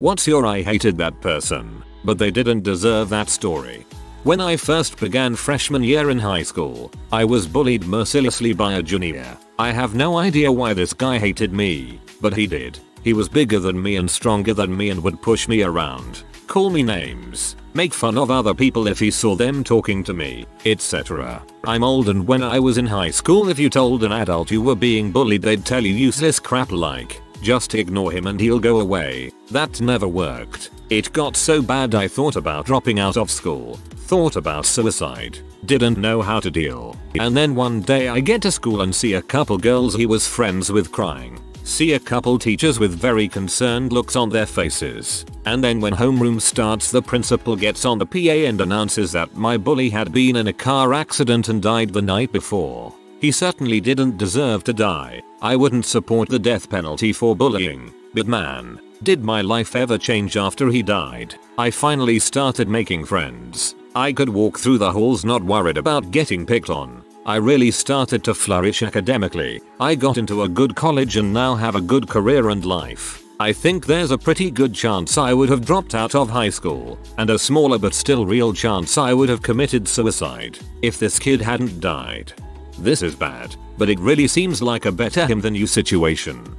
What's your I hated that person, but they didn't deserve that story? When I first began freshman year in high school, I was bullied mercilessly by a junior. I have no idea why this guy hated me, but he did. He was bigger than me and stronger than me and would push me around, call me names, make fun of other people if he saw them talking to me, etc. I'm old, and when I was in high school, if you told an adult you were being bullied, they'd tell you useless crap like, just ignore him and he'll go away. That never worked. It got so bad I thought about dropping out of school, thought about suicide, didn't know how to deal. And then one day I get to school and see a couple girls he was friends with crying. See a couple teachers with very concerned looks on their faces. And then when homeroom starts, the principal gets on the PA and announces that my bully had been in a car accident and died the night before. He certainly didn't deserve to die. I wouldn't support the death penalty for bullying, but man, did my life ever change after he died. I finally started making friends. I could walk through the halls not worried about getting picked on. I really started to flourish academically. I got into a good college and now have a good career and life. I think there's a pretty good chance I would have dropped out of high school, and a smaller but still real chance I would have committed suicide if this kid hadn't died. This is bad, but it really seems like a better him than you situation.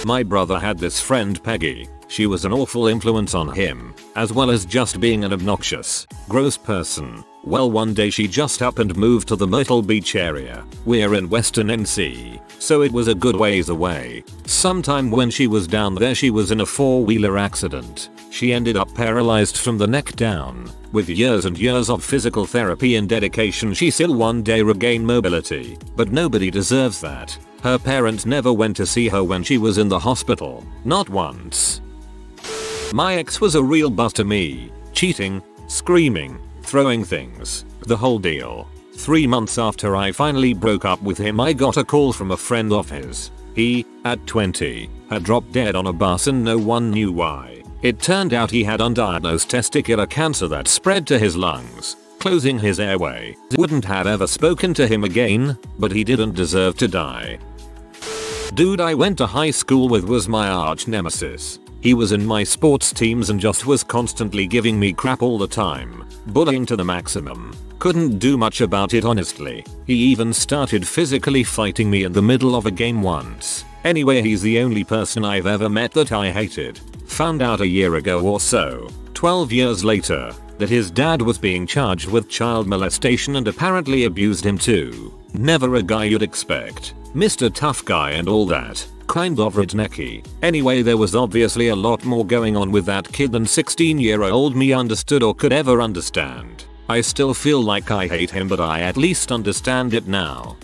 My brother had this friend Peggy. She was an awful influence on him, as well as just being an obnoxious, gross person. Well, one day she just up and moved to the Myrtle Beach area. We're in Western NC, so it was a good ways away. Sometime when she was down there, she was in a four-wheeler accident. She ended up paralyzed from the neck down. With years and years of physical therapy and dedication, she still one day regained mobility. But nobody deserves that. Her parents never went to see her when she was in the hospital. Not once. My ex was a real bust to me. Cheating, screaming, throwing things, the whole deal. 3 months after I finally broke up with him, I got a call from a friend of his. He, at 20, had dropped dead on a bus and no one knew why. It turned out he had undiagnosed testicular cancer that spread to his lungs, closing his airway. Wouldn't have ever spoken to him again, but he didn't deserve to die. Dude I went to high school with was my arch nemesis. He was in my sports teams and just was constantly giving me crap all the time. Bullying to the maximum. Couldn't do much about it honestly. He even started physically fighting me in the middle of a game once. Anyway, he's the only person I've ever met that I hated. Found out a year ago or so, 12 years later, that his dad was being charged with child molestation and apparently abused him too. Never a guy you'd expect. Mr. Tough Guy and all that. Kind of rednecky. Anyway, there was obviously a lot more going on with that kid than 16-year-old me understood or could ever understand. I still feel like I hate him, but I at least understand it now.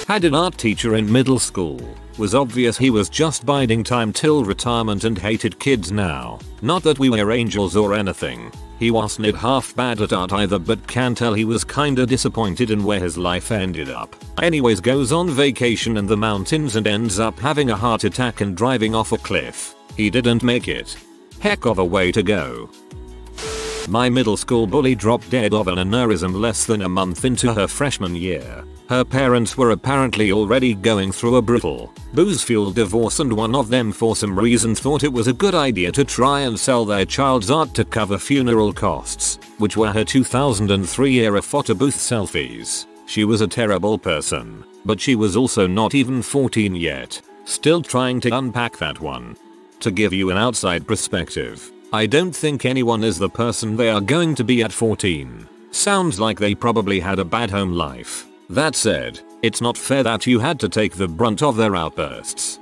Had an art teacher in middle school. Was obvious he was just biding time till retirement and hated kids now. Not that we were angels or anything. He wasn't half bad at art either, but can tell he was kinda disappointed in where his life ended up. Anyways, goes on vacation in the mountains and ends up having a heart attack and driving off a cliff. He didn't make it. Heck of a way to go. My middle school bully dropped dead of an aneurysm less than a month into her freshman year. Her parents were apparently already going through a brutal, booze-fueled divorce, and one of them for some reason thought it was a good idea to try and sell their child's art to cover funeral costs, which were her 2003 era photo booth selfies. She was a terrible person, but she was also not even 14 yet. Still trying to unpack that one. To give you an outside perspective, I don't think anyone is the person they are going to be at 14. Sounds like they probably had a bad home life. That said, it's not fair that you had to take the brunt of their outbursts.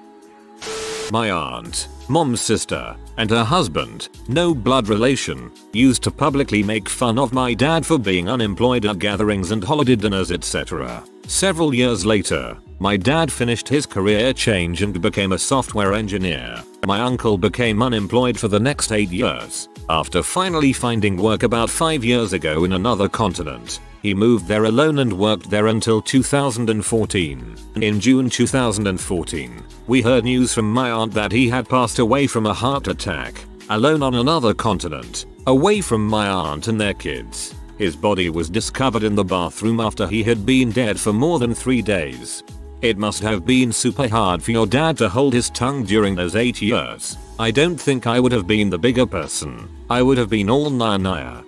My aunt, mom's sister, and her husband, no blood relation, used to publicly make fun of my dad for being unemployed at gatherings and holiday dinners, etc. Several years later, my dad finished his career change and became a software engineer. My uncle became unemployed for the next 8 years. After finally finding work about 5 years ago in another continent, he moved there alone and worked there until 2014. In June 2014, we heard news from my aunt that he had passed away from a heart attack, alone on another continent, away from my aunt and their kids. His body was discovered in the bathroom after he had been dead for more than 3 days. It must have been super hard for your dad to hold his tongue during those 8 years. I don't think I would have been the bigger person. I would have been all Naya.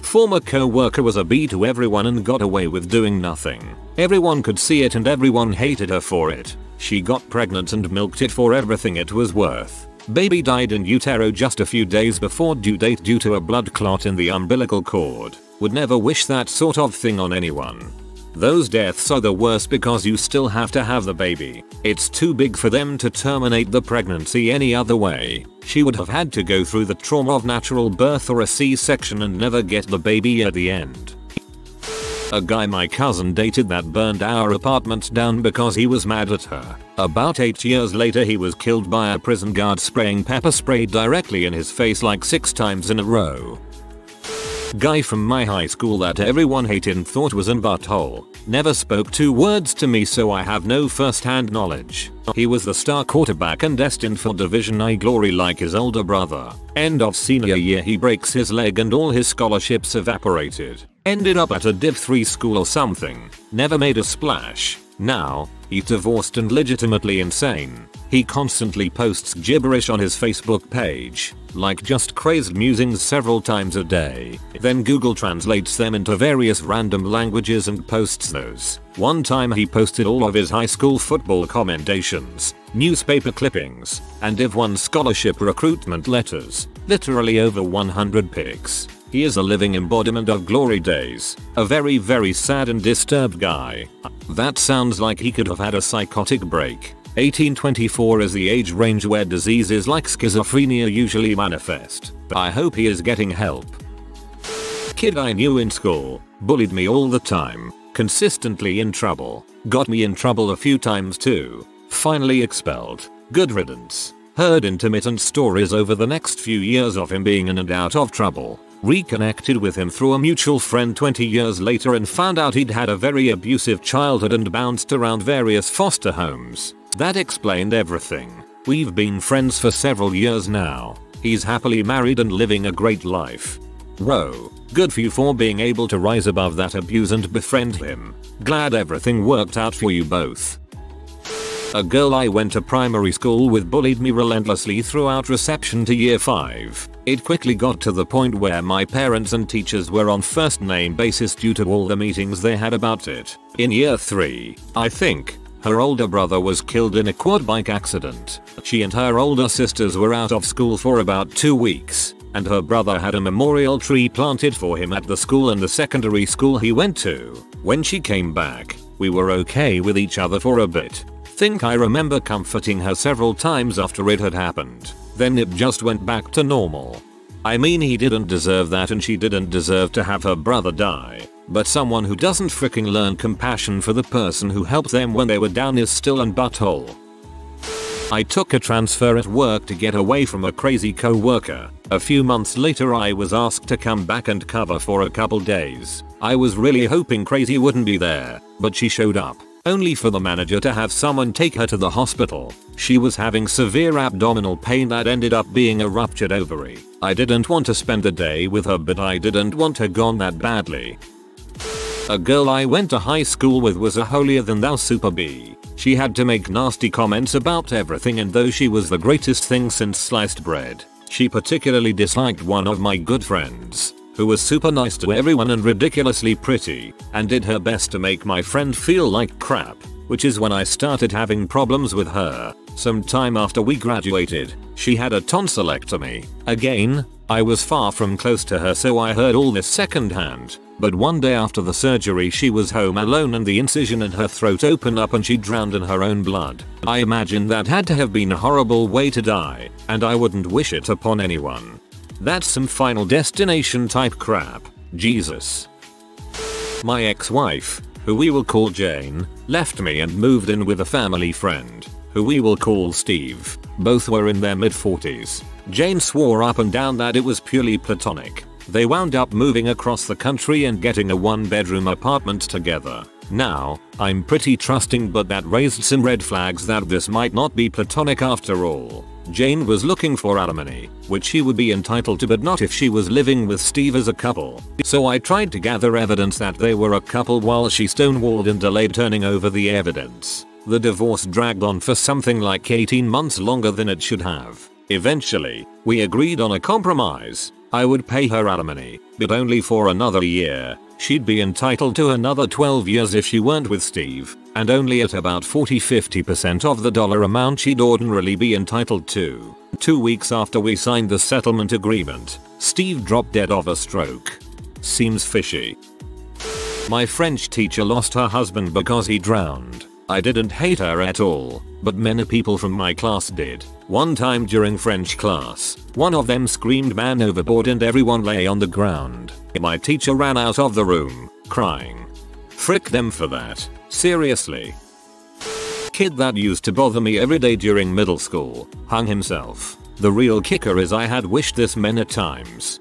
Former co-worker was a B to everyone and got away with doing nothing. Everyone could see it and everyone hated her for it. She got pregnant and milked it for everything it was worth. Baby died in utero just a few days before due date due to a blood clot in the umbilical cord. Would never wish that sort of thing on anyone. Those deaths are the worst because you still have to have the baby. It's too big for them to terminate the pregnancy any other way. She would have had to go through the trauma of natural birth or a C-section and never get the baby at the end. A guy my cousin dated that burned our apartment down because he was mad at her. About 8 years later he was killed by a prison guard spraying pepper spray directly in his face like 6 times in a row. Guy from my high school that everyone hated and thought was an butthole. Never spoke 2 words to me, so I have no first-hand knowledge. He was the star quarterback and destined for Division I glory like his older brother. End of senior year he breaks his leg and all his scholarships evaporated. Ended up at a Div 3 school or something. Never made a splash. Now, he's divorced and legitimately insane. He constantly posts gibberish on his Facebook page, like just crazed musings several times a day. Then Google translates them into various random languages and posts those. One time he posted all of his high school football commendations, newspaper clippings, and Div 1 scholarship recruitment letters. Literally over 100 pics. He is a living embodiment of glory days. A very, very sad and disturbed guy. That sounds like he could have had a psychotic break. 18-24 is the age range where diseases like schizophrenia usually manifest. I hope he is getting help. Kid I knew in school, bullied me all the time, consistently in trouble, got me in trouble a few times too, finally expelled, good riddance. Heard intermittent stories over the next few years of him being in and out of trouble. Reconnected with him through a mutual friend 20 years later and found out he'd had a very abusive childhood and bounced around various foster homes. That explained everything. We've been friends for several years now. He's happily married and living a great life. Whoa, good for you for being able to rise above that abuse and befriend him. Glad everything worked out for you both. A girl I went to primary school with bullied me relentlessly throughout reception to year 5. It quickly got to the point where my parents and teachers were on first name basis due to all the meetings they had about it. In year 3, I think, her older brother was killed in a quad bike accident. She and her older sisters were out of school for about 2 weeks, and her brother had a memorial tree planted for him at the school and the secondary school he went to. When she came back, we were okay with each other for a bit. Think I remember comforting her several times after it had happened. Then it just went back to normal. I mean, he didn't deserve that and she didn't deserve to have her brother die. But someone who doesn't freaking learn compassion for the person who helped them when they were down is still an butthole. I took a transfer at work to get away from a crazy co-worker. A few months later I was asked to come back and cover for a couple days. I was really hoping Crazy wouldn't be there, but she showed up. Only for the manager to have someone take her to the hospital. She was having severe abdominal pain that ended up being a ruptured ovary. I didn't want to spend the day with her, but I didn't want her gone that badly. A girl I went to high school with was a holier than thou super B. She had to make nasty comments about everything, and though she was the greatest thing since sliced bread, she particularly disliked one of my good friends, who was super nice to everyone and ridiculously pretty, and did her best to make my friend feel like crap, which is when I started having problems with her. Some time after we graduated, she had a tonsillectomy. Again, I was far from close to her, so I heard all this secondhand. But one day after the surgery she was home alone and the incision in her throat opened up and she drowned in her own blood. I imagine that had to have been a horrible way to die, and I wouldn't wish it upon anyone. That's some Final Destination type crap. Jesus. My ex-wife, who we will call Jane, left me and moved in with a family friend, who we will call Steve. Both were in their mid-40s. Jane swore up and down that it was purely platonic. They wound up moving across the country and getting a 1-bedroom apartment together. Now, I'm pretty trusting, but that raised some red flags that this might not be platonic after all. Jane was looking for alimony, which she would be entitled to, but not if she was living with Steve as a couple. So I tried to gather evidence that they were a couple while she stonewalled and delayed turning over the evidence. The divorce dragged on for something like 18 months longer than it should have. Eventually, we agreed on a compromise. I would pay her alimony, but only for another year. She'd be entitled to another 12 years if she weren't with Steve, and only at about 40-50% of the dollar amount she'd ordinarily be entitled to. 2 weeks after we signed the settlement agreement, Steve dropped dead of a stroke. Seems fishy. My French teacher lost her husband because he drowned. I didn't hate her at all, but many people from my class did. One time during French class, one of them screamed "man overboard" and everyone lay on the ground. My teacher ran out of the room, crying. Frick them for that. Seriously. Kid that used to bother me every day during middle school hung himself. The real kicker is I had wished this many times.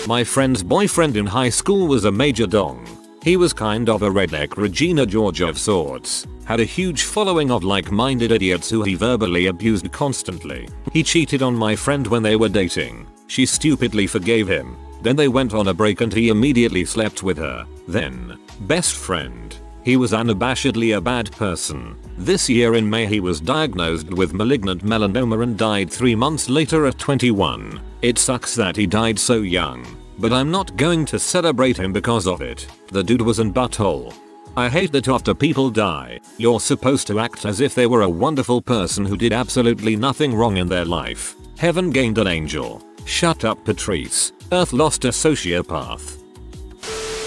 My friend's boyfriend in high school was a major dong. He was kind of a redneck Regina George of sorts, had a huge following of like-minded idiots who he verbally abused constantly. He cheated on my friend when they were dating. She stupidly forgave him. Then they went on a break and he immediately slept with her. Then, best friend. He was unabashedly a bad person. This year in May he was diagnosed with malignant melanoma and died 3 months later at 21. It sucks that he died so young, but I'm not going to celebrate him because of it. The dude was an butthole. I hate that after people die, you're supposed to act as if they were a wonderful person who did absolutely nothing wrong in their life. Heaven gained an angel. Shut up, Patrice. Earth lost a sociopath.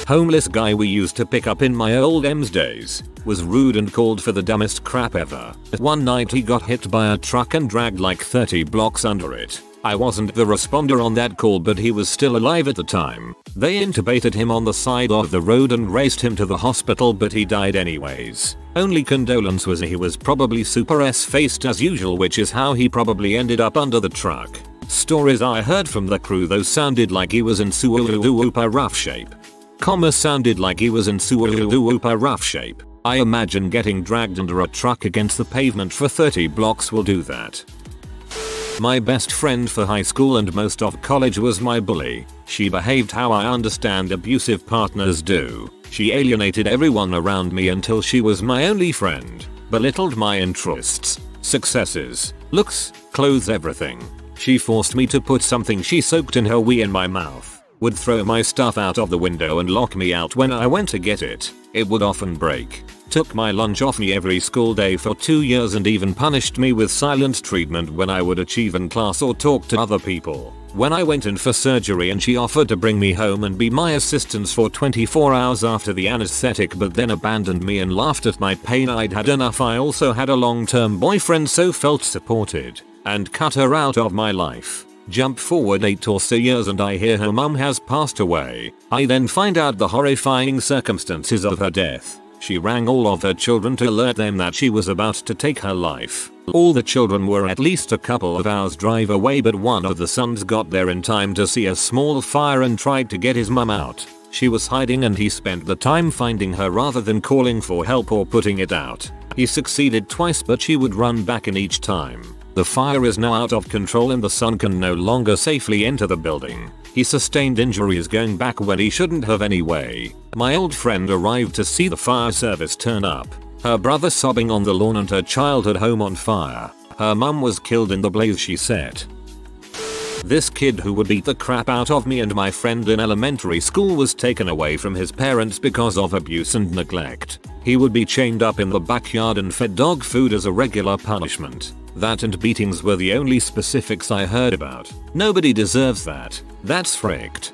Homeless guy we used to pick up in my old M's days was rude and called for the dumbest crap ever. One night he got hit by a truck and dragged like 30 blocks under it. I wasn't the responder on that call, but he was still alive at the time. They intubated him on the side of the road and raced him to the hospital, but he died anyways. Only condolence was he was probably super S-faced as usual, which is how he probably ended up under the truck. Stories I heard from the crew though sounded like he was in super rough shape. Sounded like he was in super rough shape. I imagine getting dragged under a truck against the pavement for 30 blocks will do that. My best friend for high school and most of college was my bully. She behaved how I understand abusive partners do. She alienated everyone around me until she was my only friend, belittled my interests, successes, looks, clothes, everything. She forced me to put something she soaked in her wee in my mouth, would throw my stuff out of the window and lock me out when I went to get it. It would often break. Took my lunch off me every school day for 2 years and even punished me with silent treatment when I would achieve in class or talk to other people. When I went in for surgery and she offered to bring me home and be my assistant for 24 hours after the anesthetic, but then abandoned me and laughed at my pain. I'd had enough. I also had a long-term boyfriend, so felt supported, and cut her out of my life. Jump forward 8 or so years and I hear her mum has passed away. I then find out the horrifying circumstances of her death. She rang all of her children to alert them that she was about to take her life. All the children were at least a couple of hours drive away, but one of the sons got there in time to see a small fire and tried to get his mum out. She was hiding and he spent the time finding her rather than calling for help or putting it out. He succeeded twice, but she would run back in each time. The fire is now out of control and the son can no longer safely enter the building. He sustained injuries going back when he shouldn't have anyway. My old friend arrived to see the fire service turn up. Her brother sobbing on the lawn and her childhood home on fire. Her mum was killed in the blaze she set. This kid who would beat the crap out of me and my friend in elementary school was taken away from his parents because of abuse and neglect. He would be chained up in the backyard and fed dog food as a regular punishment. That and beatings were the only specifics I heard about. Nobody deserves that. That's fricked.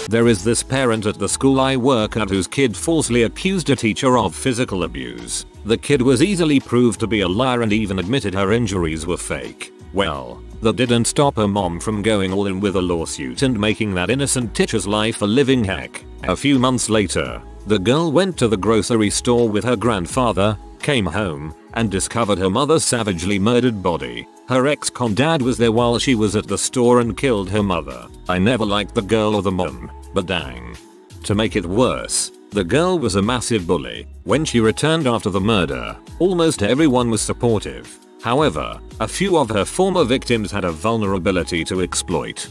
There is this parent at the school I work at whose kid falsely accused a teacher of physical abuse. The kid was easily proved to be a liar and even admitted her injuries were fake. Well, that didn't stop her mom from going all in with a lawsuit and making that innocent teacher's life a living heck. A few months later, the girl went to the grocery store with her grandfather, came home, and discovered her mother's savagely murdered body. Her ex-con dad was there while she was at the store and killed her mother. I never liked the girl or the mom, but dang. To make it worse, the girl was a massive bully. When she returned after the murder, almost everyone was supportive. However, a few of her former victims had a vulnerability to exploit.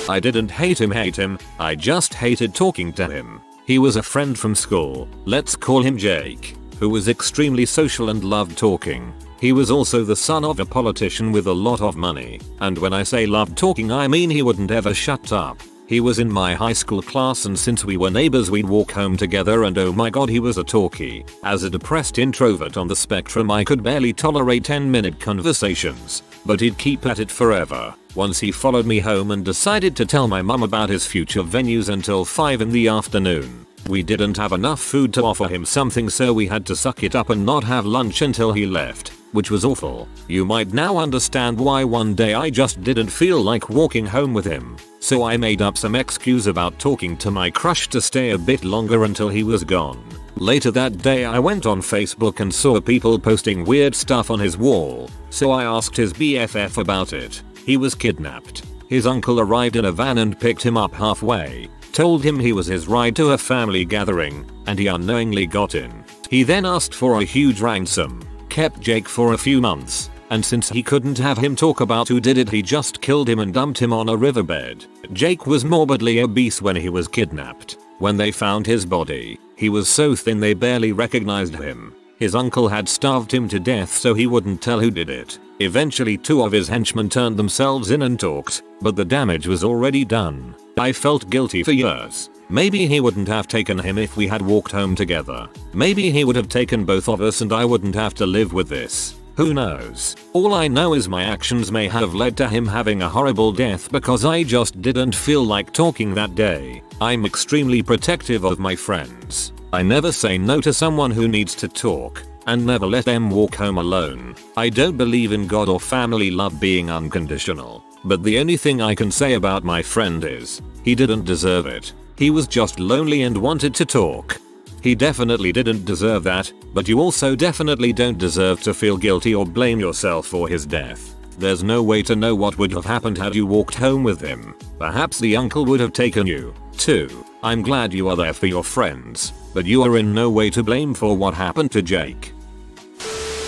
I didn't hate him, I just hated talking to him. He was a friend from school, let's call him Jake. who was extremely social and loved talking. He was also the son of a politician with a lot of money, and when I say loved talking I mean he wouldn't ever shut up. He was in my high school class, and since we were neighbors we'd walk home together, and oh my god, he was a talkie. As a depressed introvert on the spectrum, I could barely tolerate 10-minute conversations, but he'd keep at it forever. Once he followed me home and decided to tell my mum about his future venues until 5 in the afternoon. We didn't have enough food to offer him something, so we had to suck it up and not have lunch until he left, which was awful. You might now understand why one day I just didn't feel like walking home with him, so I made up some excuse about talking to my crush to stay a bit longer until he was gone. Later that day I went on Facebook and saw people posting weird stuff on his wall, so I asked his BFF about it. He was kidnapped. His uncle arrived in a van and picked him up halfway, told him he was his ride to a family gathering, and he unknowingly got in. He then asked for a huge ransom, kept Jake for a few months, and since he couldn't have him talk about who did it, he just killed him and dumped him on a riverbed. Jake was morbidly obese when he was kidnapped. When they found his body, he was so thin they barely recognized him. His uncle had starved him to death so he wouldn't tell who did it. Eventually 2 of his henchmen turned themselves in and talked, but the damage was already done. I felt guilty for years. Maybe he wouldn't have taken him if we had walked home together. Maybe he would have taken both of us and I wouldn't have to live with this. Who knows? All I know is my actions may have led to him having a horrible death because I just didn't feel like talking that day. I'm extremely protective of my friends. I never say no to someone who needs to talk, and never let them walk home alone. I don't believe in God or family love being unconditional, but the only thing I can say about my friend is, he didn't deserve it. He was just lonely and wanted to talk. He definitely didn't deserve that, but you also definitely don't deserve to feel guilty or blame yourself for his death. There's no way to know what would have happened had you walked home with him. Perhaps the uncle would have taken you, too. I'm glad you are there for your friends, but you are in no way to blame for what happened to Jake.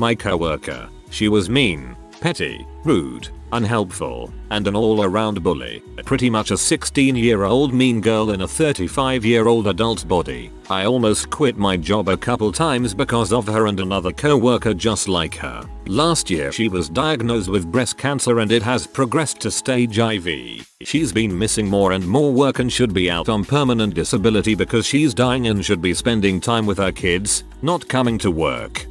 My coworker. She was mean, petty, rude, unhelpful, and an all-around bully. Pretty much a 16-year-old mean girl in a 35-year-old adult's body. I almost quit my job a couple times because of her and another coworker just like her. Last year she was diagnosed with breast cancer and it has progressed to stage IV. She's been missing more and more work and should be out on permanent disability because she's dying and should be spending time with her kids, not coming to work.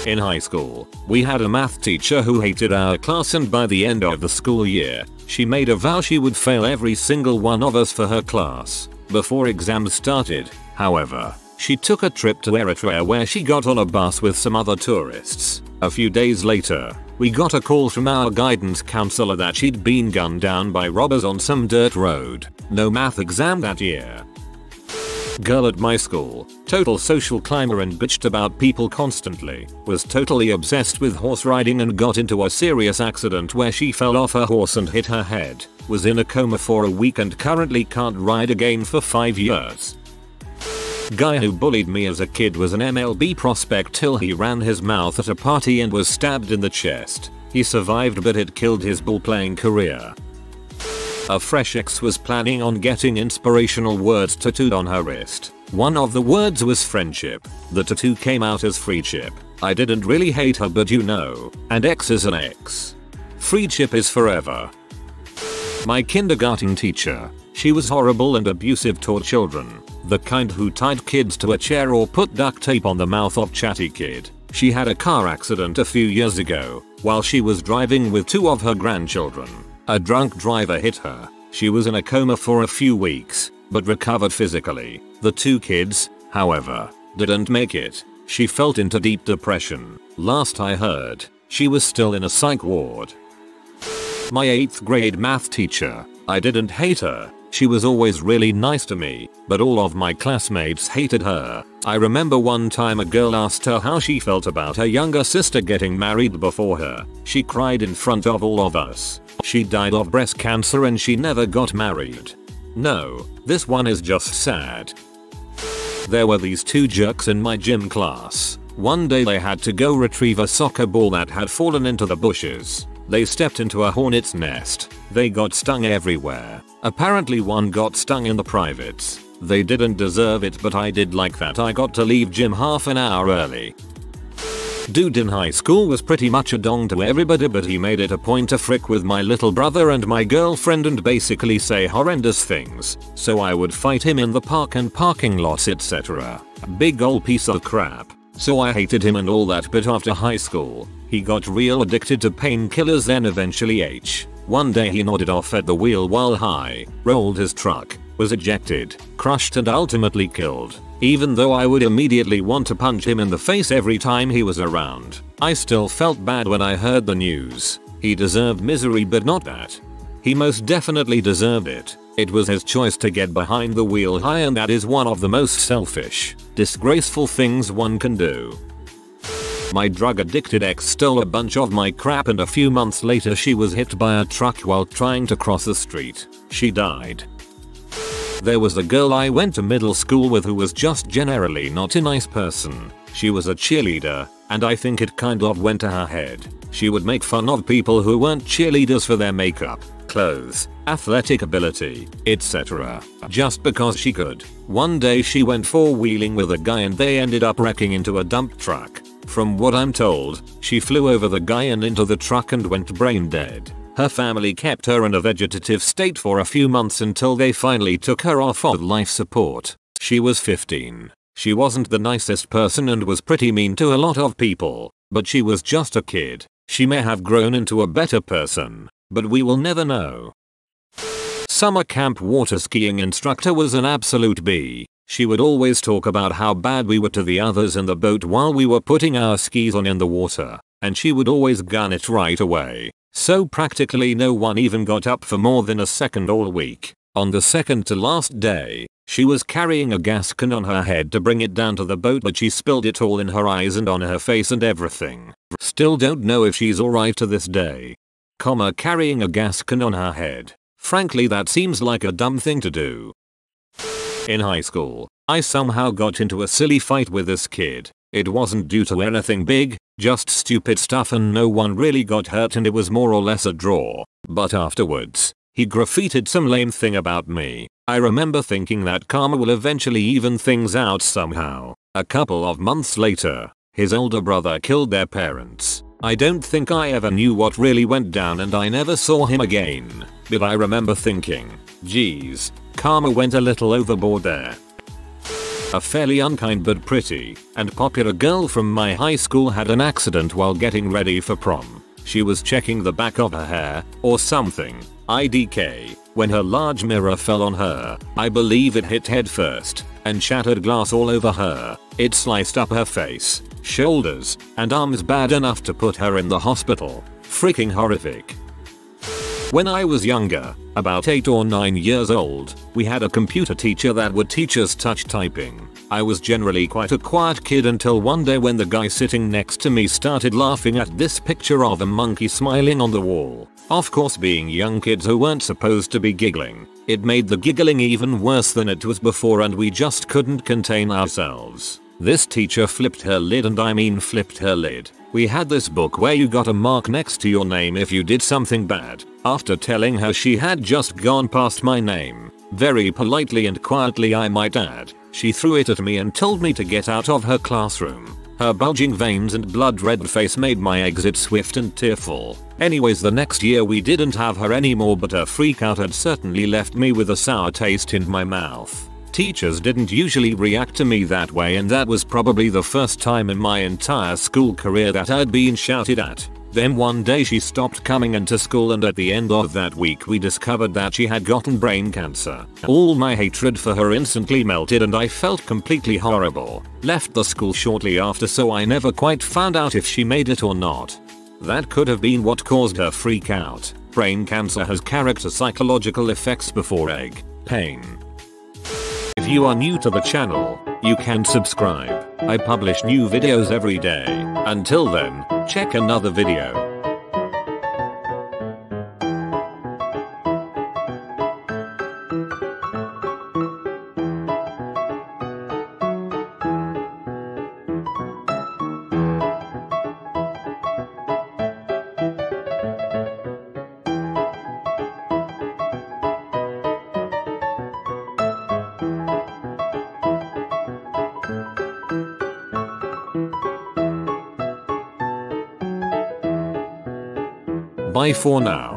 In high school, we had a math teacher who hated our class, and by the end of the school year, she made a vow she would fail every single one of us for her class. Before exams started, however, she took a trip to Eritrea where she got on a bus with some other tourists. A few days later, we got a call from our guidance counselor that she'd been gunned down by robbers on some dirt road. No math exam that year. Girl at my school, total social climber and bitched about people constantly, was totally obsessed with horse riding and got into a serious accident where she fell off her horse and hit her head, was in a coma for a week and currently can't ride again for 5 years. Guy who bullied me as a kid was an MLB prospect till he ran his mouth at a party and was stabbed in the chest. He survived but it killed his ball-playing career. A fresh ex was planning on getting inspirational words tattooed on her wrist. One of the words was friendship. The tattoo came out as friendship. I didn't really hate her, but you know, and ex is an ex. Friendship is forever. My kindergarten teacher. She was horrible and abusive toward children. The kind who tied kids to a chair or put duct tape on the mouth of chatty kid. She had a car accident a few years ago while she was driving with 2 of her grandchildren. A drunk driver hit her. She was in a coma for a few weeks, but recovered physically. The 2 kids, however, didn't make it. She fell into deep depression. Last I heard, she was still in a psych ward. My 8th grade math teacher. I didn't hate her. She was always really nice to me, but all of my classmates hated her. I remember one time a girl asked her how she felt about her younger sister getting married before her. She cried in front of all of us. She died of breast cancer and she never got married. No, this one is just sad. There were these 2 jerks in my gym class. One day they had to go retrieve a soccer ball that had fallen into the bushes. They stepped into a hornet's nest. They got stung everywhere. Apparently one got stung in the privates. They didn't deserve it, but I did like that I got to leave gym half an hour early. Dude in high school was pretty much a dong to everybody, but he made it a point to frick with my little brother and my girlfriend and basically say horrendous things, so I would fight him in the park and parking lots, etc. Big ol' piece of crap. So I hated him and all that, but after high school, he got real addicted to painkillers, then eventually one day he nodded off at the wheel while high, rolled his truck, was ejected, crushed and ultimately killed. Even though I would immediately want to punch him in the face every time he was around, I still felt bad when I heard the news. He deserved misery, but not that. He most definitely deserved it. It was his choice to get behind the wheel high, and that is one of the most selfish, disgraceful things one can do. My drug addicted ex stole a bunch of my crap, and a few months later she was hit by a truck while trying to cross the street. She died. There was a girl I went to middle school with who was just generally not a nice person. She was a cheerleader, and I think it kind of went to her head. She would make fun of people who weren't cheerleaders for their makeup, clothes, athletic ability, etc. just because she could. One day she went four-wheeling with a guy and they ended up wrecking into a dump truck. From what I'm told, she flew over the guy and into the truck and went brain dead. Her family kept her in a vegetative state for a few months until they finally took her off of life support. She was 15. She wasn't the nicest person and was pretty mean to a lot of people, but she was just a kid. She may have grown into a better person, but we will never know. Summer camp water skiing instructor was an absolute B. She would always talk about how bad we were to the others in the boat while we were putting our skis on in the water, and she would always gun it right away. So practically no one even got up for more than a second all week. On the second to last day, she was carrying a gas can on her head to bring it down to the boat, but she spilled it all in her eyes and on her face and everything. Still don't know if she's alright to this day. Carrying a gas can on her head. Frankly, that seems like a dumb thing to do. In high school, I somehow got into a silly fight with this kid. It wasn't due to anything big, just stupid stuff, and no one really got hurt and it was more or less a draw. But afterwards, he graffitied some lame thing about me. I remember thinking that karma will eventually even things out somehow. A couple of months later, his older brother killed their parents. I don't think I ever knew what really went down and I never saw him again. But I remember thinking, geez, karma went a little overboard there. A fairly unkind but pretty and popular girl from my high school had an accident while getting ready for prom. She was checking the back of her hair or something, IDK, when her large mirror fell on her. I believe it hit head first and shattered glass all over her. It sliced up her face, shoulders, and arms bad enough to put her in the hospital. Freaking horrific. When I was younger, about 8 or 9 years old, we had a computer teacher that would teach us touch typing. I was generally quite a quiet kid until one day when the guy sitting next to me started laughing at this picture of a monkey smiling on the wall. Of course, being young kids who weren't supposed to be giggling, it made the giggling even worse than it was before and we just couldn't contain ourselves. This teacher flipped her lid, and I mean flipped her lid. We had this book where you got a mark next to your name if you did something bad. After telling her she had just gone past my name, very politely and quietly I might add, she threw it at me and told me to get out of her classroom. Her bulging veins and blood-red face made my exit swift and tearful. Anyways, the next year we didn't have her anymore, but her freak out had certainly left me with a sour taste in my mouth. Teachers didn't usually react to me that way, and that was probably the first time in my entire school career that I'd been shouted at. Then one day she stopped coming into school, and at the end of that week we discovered that she had gotten brain cancer. All my hatred for her instantly melted and I felt completely horrible. Left the school shortly after, so I never quite found out if she made it or not. That could have been what caused her freak out. Brain cancer has character psychological effects before egg pain. If you are new to the channel, you can subscribe. I publish new videos every day. Until then, check another video. Bye for now.